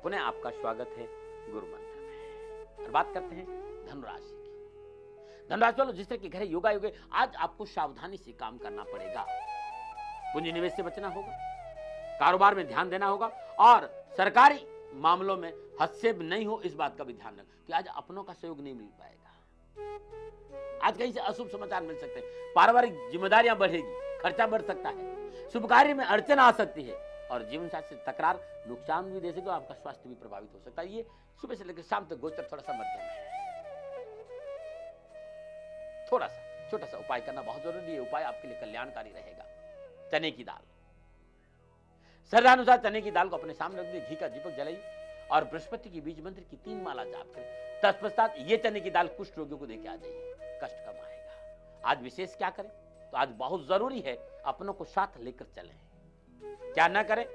पुनः आपका स्वागत है गुरु मंत्र में। और बात करते हैं धनुराशि की। धनुराशि वालों, जिस तरह के घर योगा युग, आज आपको सावधानी से काम करना पड़ेगा। पूंजी निवेश से बचना होगा, कारोबार में ध्यान देना होगा और सरकारी मामलों में हस्तक्षेप नहीं हो, इस बात का भी ध्यान रखें कि आज अपनों का सहयोग नहीं मिल पाएगा। आज कहीं से अशुभ समाचार मिल सकते हैं, पारिवारिक जिम्मेदारियां बढ़ेगी, खर्चा बढ़ सकता है, शुभ कार्य में अड़चन आ सकती है और जीवन साथी से तकरार नुकसान भी दे सकते, आपका स्वास्थ्य भी प्रभावित हो सकता है। ये सुबह से लेकर शाम तक गोचर थोड़ा सा मध्यम है। थोड़ा सा छोटा सा उपाय करना बहुत जरूरी है। उपाय आपके लिए कल्याणकारी रहेगा। चने की दाल, श्रद्धानुसार चने की दाल को अपने सामने रख दीजिए, घी का दीपक जलाइए और बृहस्पति की बीज मंत्र की 3 माला जाप करें। तत्पश्चात ये चने की दाल कुष्ठ रोगियों को देके आ जाइए, कष्ट कम आएगा। आज विशेष क्या करें, तो आज बहुत जरूरी है अपनों को साथ लेकर चलें। क्या ना करें,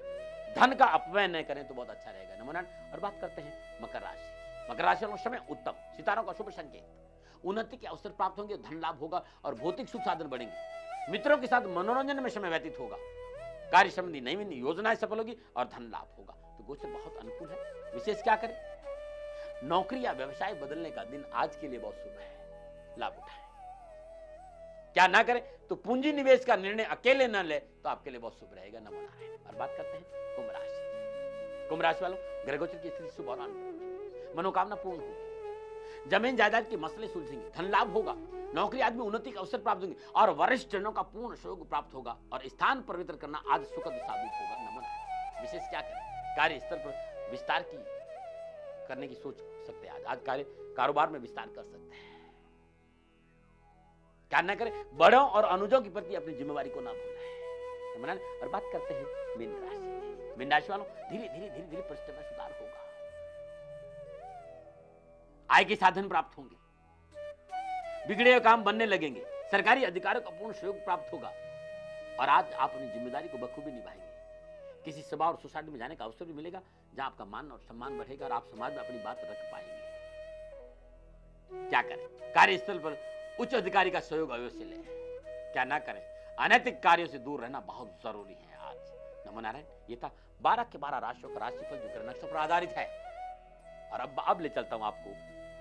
धन का अपव्यय न करें तो बहुत अच्छा रहेगा। नमोनाथ। और बात करते हैं मकर राशि। मकर राशि वालों, समय उत्तम, सितारों का शुभ संकेत, उन्नति के अवसर प्राप्त होंगे, धन लाभ होगा और भौतिक सुख साधन बढ़ेंगे। मित्रों के साथ मनोरंजन में समय व्यतीत होगा, कार्य संबंधी नई नई योजनाएं सफल होगी और धन लाभ होगा। तो गोचर बहुत अनुकूल है। विशेष क्या करें, नौकरी या व्यवसाय बदलने का दिन आज के लिए बहुत शुभ है, लाभ उठाएं। क्या ना करें, तो पूंजी निवेश का निर्णय अकेले न ले तो आपके लिए बहुत शुभ रहेगा। नमो नारायण। और बात करते हैं कुंभ राशि। कुंभ राशि वालों, ग्रह गोचर की स्थिति शुभ और अनुकूल, मनोकामना पूर्ण होगी, जमीन जायदाद के मसले सुलझेंगे, धन लाभ होगा, नौकरी आदमी उन्नति का अवसर प्राप्त होंगे और वरिष्ठ जनों का पूर्ण सहयोग प्राप्त होगा और स्थान परिवर्तन करना आज सुखद साबित होगा। नमो नारायण। विशेष क्या करें, कार्य स्तर पर विस्तार की करने की सोच सकते हैं। आज कारोबार में विस्तार कर सकते हैं। क्या ना करें, बड़ों और अनुजों के प्रति अपनी जिम्मेवारी को ना भूलें। और बात करते हैं मीन राशि। मीन राशि वालों, धीरे धीरे परिस्थिति में सुधार होगा, आय के साधन प्राप्त होंगे, बिगड़े हुए काम बनने लगेंगे, सरकारी अधिकारियों का पूर्ण सहयोग प्राप्त होगा और आज आप अपनी जिम्मेदारी को बखूबी निभाएंगे। किसी सभा और सोसाइटी में जाने का अवसर भी मिलेगा, जहां आपका मान और सम्मान बढ़ेगा और आप समाज में अपनी बात रख पाएंगे। क्या करें, कार्यस्थल पर उच्च अधिकारी का सहयोग अवश्य लें। क्या ना करें, अनैतिक कार्यों से दूर रहना बहुत जरूरी है आज। नमो नारायण। ये था 12 के 12 राशियों का राशिफल जो ग्रह नक्षत्र पर आधारित है। और अब ले चलता हूं आपको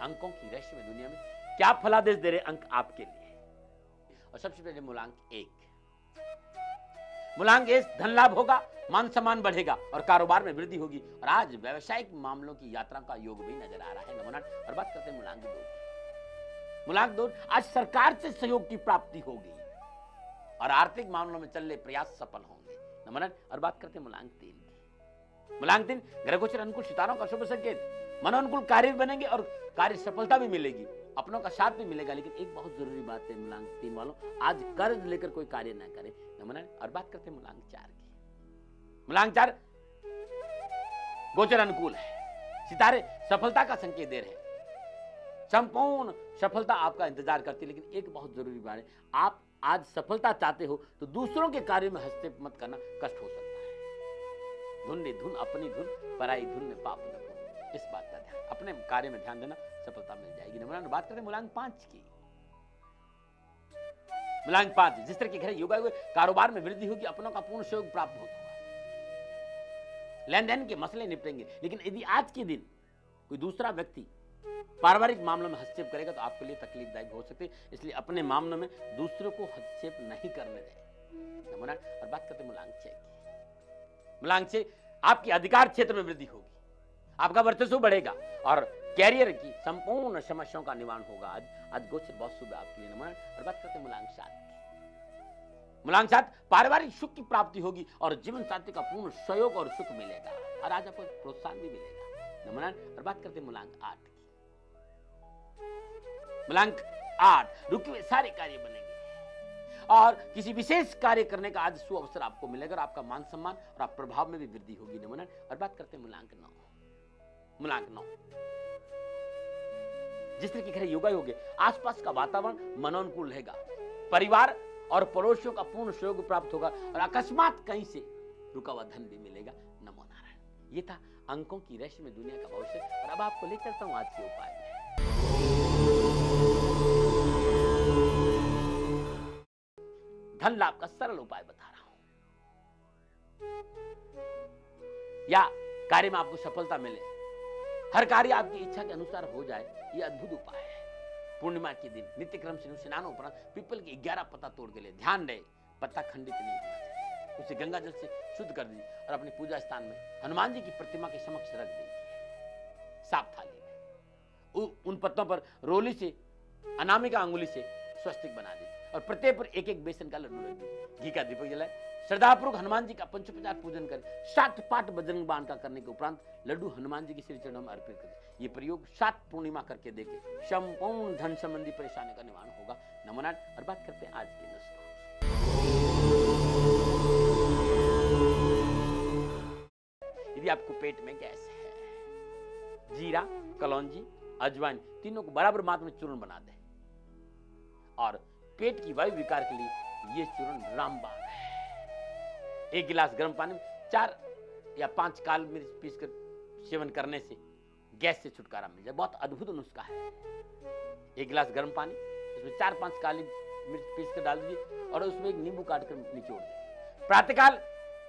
अंकों की रहस्यमय दुनिया में क्या फलादेश दे रहे अंक आपके लिए। और सबसे पहले मूलांक 1। मूलांक 1, धन लाभ होगा, मान सम्मान बढ़ेगा और कारोबार में वृद्धि होगी और आज व्यवसायिक मामलों की यात्रा का योग भी नजर आ रहा है। नमो नारायण। और बात करते हैं मूलांक 2। मूलांक 2, आज सरकार से सहयोग की प्राप्ति होगी और आर्थिक मामलों में चल रहे प्रयास सफल होंगे। नमो नारायण। और बात करते हैं मूलांक 3 की। मूलांक 3, ग्रह गोचर अनुकूल, सितारों का शुभ संकेत, मनोनुकूल कार्य भी बनेंगे और कार्य सफलता भी मिलेगी, अपनों का साथ भी मिलेगा। लेकिन एक बहुत जरूरी बात है मूलांक 3 वालों, आज कर्ज लेकर कोई कार्य ना करें। नमो नारायण। और बात करते हैं मूलांक 4 की। मूलांक 4, गोचर अनुकूल है, सितारे सफलता का संकेत दे रहे हैं, संपूर्ण सफलता आपका इंतजार करती है। लेकिन एक बहुत जरूरी बात है, आप आज सफलता चाहते हो तो दूसरों के कार्य में हस्तक्षेप मत करना, कष्ट हो सकता है। धुन ने धुन, अपनी धुन, पराई धुन में पाप न हो, इस बात का ध्यान, अपने कार्य में ध्यान देना, सफलता मिल जाएगी। नंबर बात करते हैं मूलांक 5 की। मूलांक 5, जिस तरह के घर योगा हुए, कारोबार में वृद्धि होगी, अपनों का पूर्ण सहयोग प्राप्त होगा, लेन देन के मसले निपटेंगे। लेकिन यदि आज के दिन कोई दूसरा व्यक्ति पारिवारिक मामलों में हस्तक्षेप करेगा तो आपके लिए तकलीफदायक हो सकते हैं, इसलिए अपने मामलों में दूसरों को हस्तक्षेप नहीं करने दें। नमो नारायण। और बात करते हैं मूलांक 6 की। मूलांक 6, आपकी अधिकार क्षेत्र में वृद्धि होगी, आपका वर्चस्व बढ़ेगा और कैरियर की संपूर्ण समस्याओं का निवारण होगा। आज गोचर बहुत शुभ है आपके लिए। नमो नारायण। और बात करते हैं मूलांक 7 की। मूलांक 7, पारिवारिक सुख की प्राप्ति होगी और जीवन साथी का पूर्ण सहयोग और सुख मिलेगा और आज आपको प्रोत्साहन भी मिलेगा। नमो नारायण। और बात करते हैं मूलांक 8 की। मूलांक 8, रुके हुए सारे कार्य बनेंगे और किसी विशेष कार्य करने का आज सु अवसर आपको मिलेगा और आपका मान सम्मान और आप प्रभाव में भी वृद्धि होगी। नमो नारायण। और बात करते हैं मूलांक 9। मूलांक 9, जिस तरह के घर योगा योगे, आसपास का वातावरण मनोनुकूल रहेगा, परिवार और पड़ोसियों का पूर्ण सहयोग प्राप्त होगा और अकस्मात कहीं से रुका हुआ धन भी मिलेगा। नमो नारायण। ये था अंकों की रहस्यमय दुनिया का भविष्य। और अब आपको ले चलता हूं आज के उपाय में। धन लाभ का सरल उपाय बता रहा हूं, या कार्य में आपको सफलता मिले, हर कार्य आपकी इच्छा के अनुसार हो जाए, ये अद्भुत उपाय है। पूर्णिमा के दिन नित्य क्रम से स्नान उपरांत पीपल के 11 पत्ता तोड़ के ले, ध्यान रहे पत्ता खंडित नहीं होना चाहिए, उसे गंगा जल से शुद्ध कर दीजिए और अपने पूजा स्थान में हनुमान जी की प्रतिमा के समक्ष रख दीजिए, साफ थाली में। उन पत्तों पर रोली से, अनामिका अंगुली से स्वस्तिक बना दीजिए और प्रत्येक पर एक एक बेसन का लड्डू रख दीजिए, घी का दीपक जलाए, श्रद्धापूर्वक हनुमान जी का पंचोपचार पूजन करें, 7 पाठ बजरंग बाण का करने के उपरांत लड्डू हनुमान जी की श्री चरणों में अर्पित करें। ये प्रयोग 7 पूर्णिमा करके देखें, संपूर्ण धन संबंधी परेशानी का निवारण होगा। नमो नारायण। और बात करते हैं आज के नुस्खों। यदि आपको पेट में गैस है, जीरा, कलौंजी, अजवाइन तीनों को बराबर मात्रा में चूर्ण बना दें और पेट की वायु विकार के लिए ये चूर्ण रामबाण है। 1 गिलास गर्म पानी में 4 या 5 काली मिर्च पीसकर सेवन करने से गैस से छुटकारा मिल जाए। बहुत अद्भुत नुस्खा है। 1 गिलास गर्म पानी, उसमें 4-5 काली मिर्च पीसकर डाल दीजिए और उसमें एक नींबू काटकर निचोड़ दीजिए। प्रातःकाल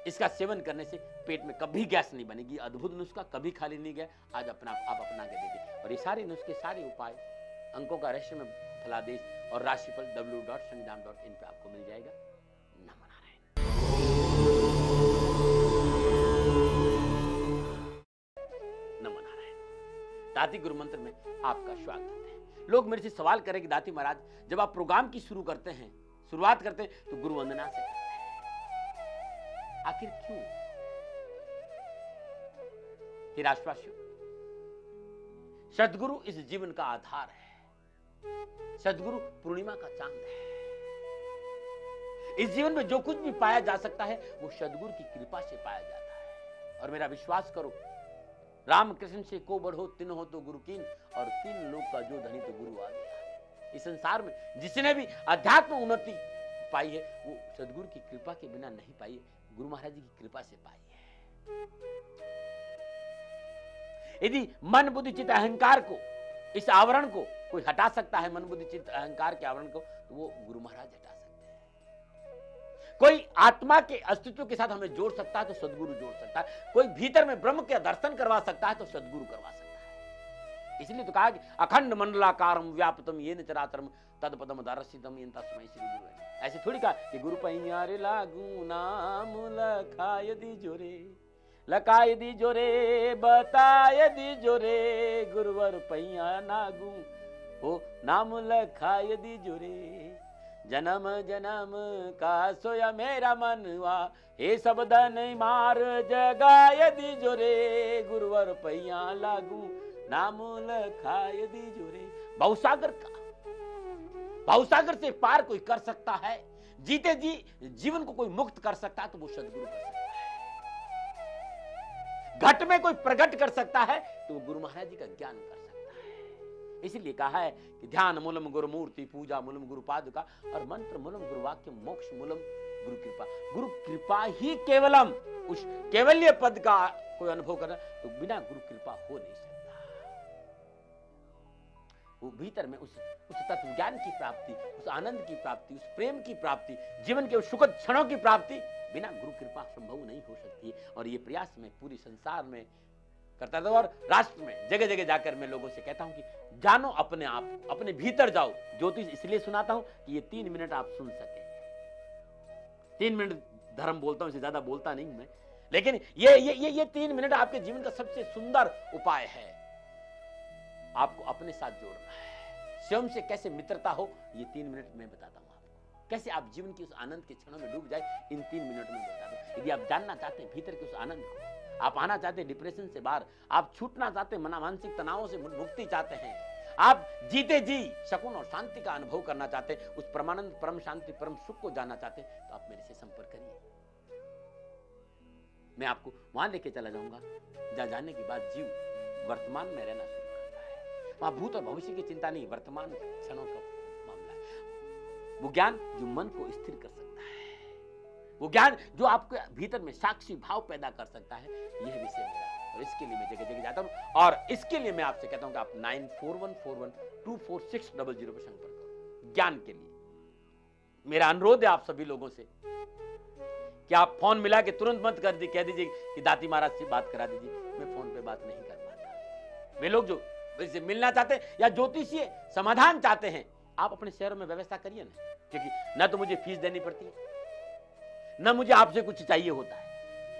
इसका सेवन करने से पेट में कभी गैस नहीं बनेगी। अद्भुत नुस्खा, कभी खाली नहीं गया। आज आप अपना के देखिए और ये सारे नुस्खे, सारे उपाय, अंकों का रहस्य में फलादेश और राशिफल www.sangram.in पे आपको मिल जाएगा। नमो नारायण। नमो नारायण। दाती गुरु मंत्र में आपका स्वागत है। लोग मेरे से सवाल करें कि दाती महाराज, जब आप प्रोग्राम की शुरुआत करते हैं तो गुरु वंदना से करते हैं, आखिर क्यों? हे राष्ट्रवासियों, सदगुरु इस जीवन का आधार है। सदगुरु पूर्णिमा का चांद है। इस जीवन में जो कुछ भी पाया जा सकता है वो सदगुरु की कृपा से पाया जाता है। और मेरा विश्वास करो, राम कृष्ण से को बढ़ो तिन हो तो गुरु कीन, और 3 लोग का जो धनी तो गुरु आ गया। इस संसार में जिसने भी अध्यात्म उन्नति पाई है वो सदगुरु की कृपा के बिना नहीं पाई है, गुरु महाराज जी की कृपा से पाई है। यदि मन बुद्धि चित्त अहंकार को, इस आवरण को कोई हटा सकता है, मन बुद्धि चित्त अहंकार के आवरण को, तो वो गुरु महाराज हटा सकते हैं। कोई आत्मा के अस्तित्व के साथ हमें जोड़ सकता है तो सदगुरु जोड़ सकता है। कोई भीतर में ब्रह्म के दर्शन करवा सकता है तो सदगुरु करवा सकता है। इसलिए तो कहा कि अखंड मंडलाकारम व्याप्तम येन चराचरम तत्पदम दर्शितम येन तस्मै श्री गुरुवे। ऐसे थोड़ी कहा कि गुरु पैया रे लागू नाम लखाय दी जोरे, लकाय दी जोरे बताय दी जोरे, गुरुवर पैया नागू हो नाम लखाय दी जोरे। जन्म जन्म का सोया मेरा मनवा, हे सब धन मार जगाय दी जोरे, गुरुवर पैया लागू नाम लखाय दी जोरे। भवसागर से पार कोई कर सकता है, जीते जी जीवन को कोई मुक्त कर सकता है तो वो सदगुरु कर सकता है। घट में कोई प्रकट कर सकता है तो वो गुरु महाराज जी का ज्ञान कर सकता है। इसीलिए कहा है कि ध्यान मूलम गुरु मूर्ति, पूजा मूलम गुरु पादुका, और मंत्र मूलम गुरु वाक्य, मोक्ष मूलम गुरु कृपा। गुरु कृपा ही केवलम, उस केवल्य पद का कोई अनुभव करना तो बिना गुरु कृपा हो नहीं सकता। वो भीतर में उस तत्व ज्ञान की प्राप्ति, उस आनंद की प्राप्ति, उस प्रेम की प्राप्ति, जीवन के उस सुखद क्षणों की प्राप्ति बिना गुरु कृपा संभव नहीं हो सकती। और ये प्रयास मैं पूरी संसार में करता था और राष्ट्र में जगह जगह जाकर मैं लोगों से कहता हूं कि जानो अपने आप, अपने भीतर जाओ। ज्योतिष इसलिए सुनाता हूं कि ये 3 मिनट आप सुन सके। 3 मिनट धर्म बोलता हूं, इससे ज्यादा बोलता नहीं मैं, लेकिन ये 3 मिनट आपके जीवन का सबसे सुंदर उपाय है। आपको अपने साथ जोड़ना है, स्वयं से कैसे मित्रता हो, ये 3 मिनट में बताता हूं आपको। कैसे आप जीवन की उस आनंद के क्षणों में डूब जाए, इन 3 मिनट में बताता हूं। यदि आप जानना चाहते हैं भीतर के उस आनंद को, आप आना चाहते हैं डिप्रेशन से बाहर, आप छूटना चाहते हैं मानसिक तनावों से मुक्ति चाहते हैं, आप जीते जी सुकून और शांति का अनुभव करना चाहते हैं, उस परमानंद, परम शांति, परम सुख को जानना चाहते हैं, तो आप मेरे से संपर्क करिए। मैं आपको वहां लेके चला जाऊंगा जहां जाने के बाद जीव वर्तमान में रहना शुरू करता है। वहां भूत और भविष्य की चिंता नहीं, वर्तमान क्षणों का मामला है। वो ज्ञान जो मन को स्थिर कर सकता है, वो ज्ञान जो आपके भीतर में साक्षी भाव पैदा कर सकता है, यह विषय मेरा। और इसके लिए मैं जगह जगह जाता हूं और इसके लिए मैं आपसे कहता हूं कि आप 9414124600 पर संपर्क करो ज्ञान के लिए। मेरा अनुरोध है आप सभी लोगों से कि आप फोन मिला के तुरंत मत कह दीजिए कि दाती महाराज से बात करा दीजिए। बात नहीं कर पाता। वे लोग जो इससे मिलना चाहते हैं या ज्योतिषीय समाधान चाहते हैं, आप अपने शहरों में व्यवस्था करिए ना, क्योंकि न तो मुझे फीस देनी पड़ती है, न मुझे आपसे कुछ चाहिए होता है।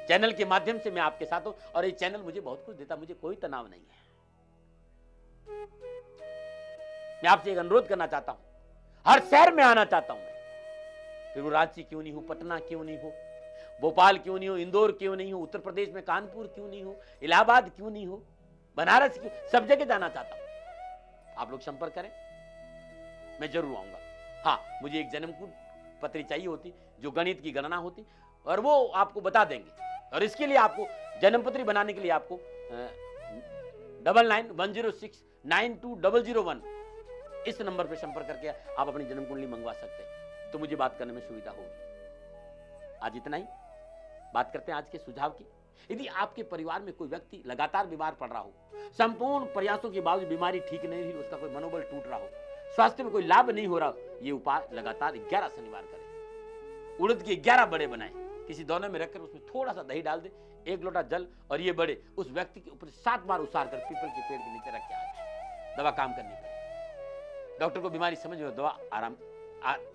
चैनल के माध्यम से मैं आपके साथ हूं और ये चैनल मुझे बहुत कुछ देता, मुझे कोई तनाव नहीं है। मैं आपसे एक अनुरोध करना चाहता हूं, हर शहर में आना चाहता हूं मैं, फिर वो रांची क्यों नहीं हो, पटना क्यों नहीं हो, भोपाल क्यों नहीं हो, इंदौर क्यों नहीं हो, उत्तर प्रदेश में कानपुर क्यों नहीं हो, इलाहाबाद क्यों नहीं हो, बनारस क्यों, सब जगह जाना चाहता हूं। आप लोग संपर्क करें, मैं जरूर आऊंगा। हाँ, मुझे एक जन्मकुंड पत्री चाहिए होती जो गणित की गणना होती, और वो आपको बता देंगे। और इसके लिए आपको जन्म पत्री बनाने के लिए आपको 9910692001 इस नंबर पर संपर्क करके आप अपनी जन्म कुंडली मंगवा सकते हैं, तो मुझे बात करने में सुविधा होगी। आज इतना ही। बात करते हैं आज के सुझाव की। यदि आपके परिवार में कोई व्यक्ति लगातार बीमार पड़ रहा हो, संपूर्ण प्रयासों के बावजूद बीमारी ठीक नहीं हुई, उसका कोई मनोबल टूट रहा हो, स्वास्थ्य में कोई लाभ नहीं हो रहा, ये उपाय लगातार 11 शनिवार करें। उड़द के 11 बड़े बनाएं, किसी दोने में रखकर उसमें थोड़ा सा दही डाल दे, 1 लोटा जल, और ये बड़े उस व्यक्ति के ऊपर 7 बार उसार कर पीपल के पेड़ के नीचे रख के आ जाए। दवा काम करनी पड़ेगी। डॉक्टर को बीमारी समझ में, दवा आराम,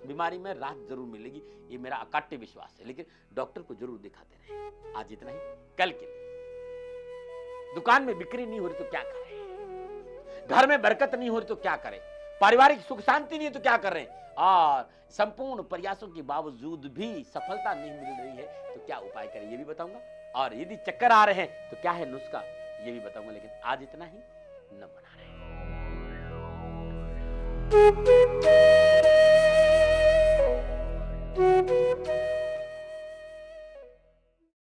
बीमारी में राहत जरूर मिलेगी, ये मेरा अकाट्य विश्वास है। लेकिन डॉक्टर को जरूर दिखाते रहे। आज इतना ही। कल के दुकान में बिक्री नहीं हो रही तो क्या करें, घर में बरकत नहीं हो रही तो क्या करें, पारिवारिक सुख शांति नहीं है तो क्या कर रहे हैं, और संपूर्ण प्रयासों के बावजूद भी सफलता नहीं मिल रही है तो क्या उपाय करें, ये भी बताऊंगा। और यदि चक्कर आ रहे हैं तो क्या है नुस्खा, ये भी बताऊंगा। लेकिन आज इतना ही। नमस्कार।